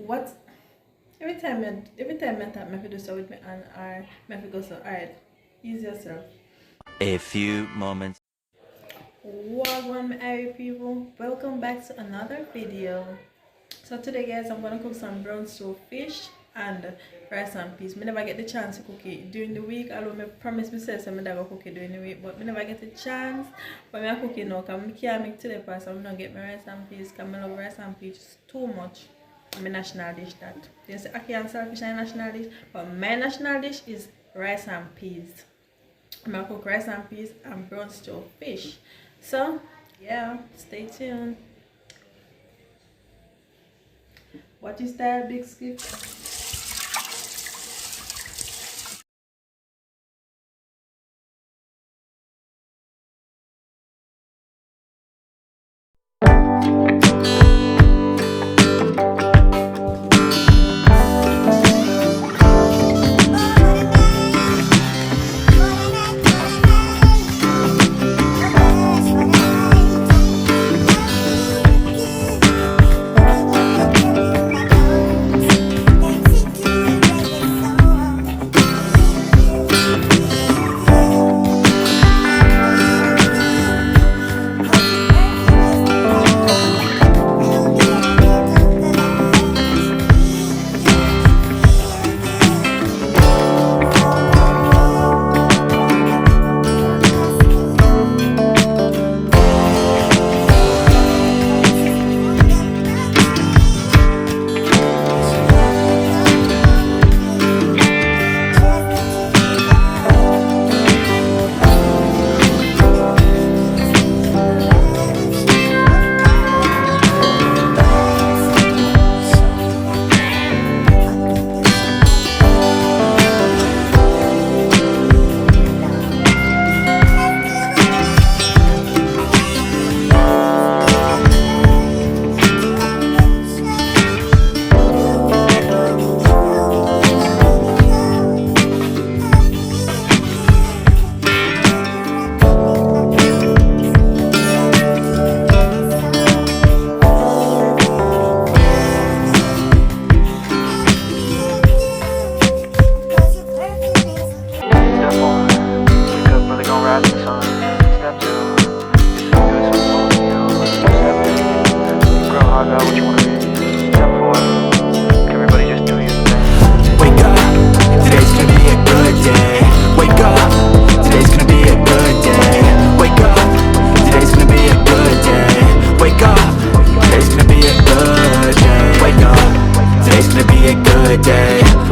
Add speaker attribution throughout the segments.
Speaker 1: What every time I tap my do so with my hand or my go so alright. Ease yourself.
Speaker 2: A few moments.
Speaker 1: Welcome every people. Welcome back to another video. So today guys I'm gonna cook some brown stew fish and rice and peas. I never get the chance to cook it during the week, although I promise myself I'm gonna cook it during the week, but I never get the chance. But I'm cooking now because I can't make today pass, so I'm gonna get my rice and peas because I love rice and peas too much. My national dish that. They say I can't selfish and national dish, but my national dish is rice and peas. I'm gonna cook rice and peas and brown stew fish. So yeah, stay tuned. What is that big skip?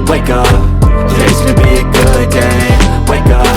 Speaker 3: Wake up, today's gonna be a good day. Wake up,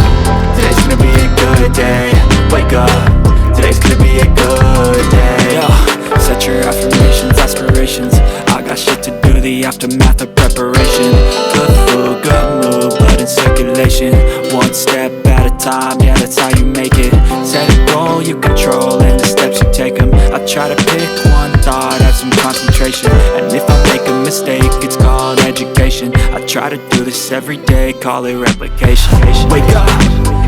Speaker 3: today's gonna be a good day. Wake up, today's gonna be a good day. Yo, set your affirmations, aspirations. I got shit to do, the aftermath of preparation. Good food, good mood, blood in circulation. One step at a time, yeah, that's how you make it. Set a goal you control and the steps you take them. I try to pick one thought, have some concentration. And if I make a mistake, it's called education. I try to do this every day, call it replication. Wake up,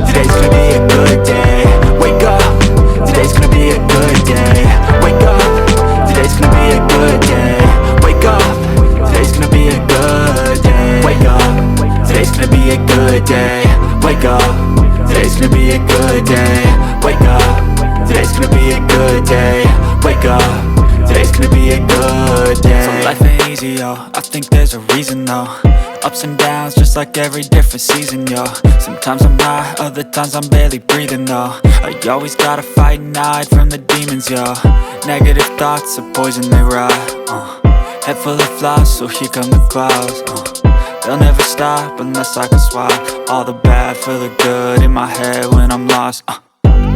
Speaker 3: today's gonna be a good day. Wake up, today's gonna be a good day. Wake up, today's gonna be a good day. Wake up, today's gonna be a good day. Wake up, today's gonna be a good day. Wake up, today's gonna be a good day. Wake up, today's gonna be a good day. Wake up, today's gonna be a good day. So life ain't easy, yo, I think there's a reason though. Ups and downs, just like every different season, yo. Sometimes I'm high, other times I'm barely breathing, though. I always gotta fight and hide from the demons, yo. Negative thoughts are poison, they rot. Head full of flies, so here come the clouds. They'll never stop unless I can swap all the bad for the good in my head when I'm lost.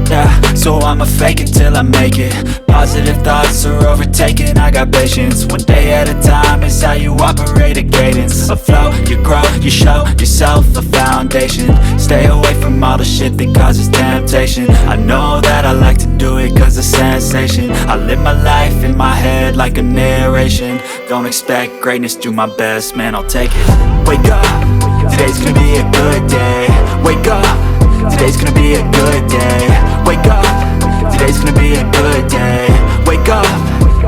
Speaker 3: Yeah, so I'ma fake it till I make it. Positive thoughts are overtaken, I got patience. One day at a time is how you operate a cadence. A flow, you grow, you show yourself a foundation. Stay away from all the shit that causes temptation. I know that I like to do it cause it's sensation. I live my life in my head like a narration. Don't expect greatness, do my best, man, I'll take it. Wake up, today's gonna be a good day. Wake up, today's gonna be a good day. Wake up, today's gonna be a good day. Wake up,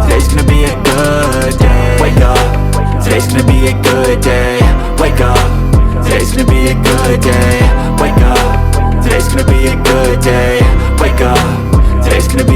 Speaker 3: today's gonna be a good day. Wake up, a good day. Wake up, today's gonna be a good day. Wake up, today's gonna be a good day. Wake up, today's gonna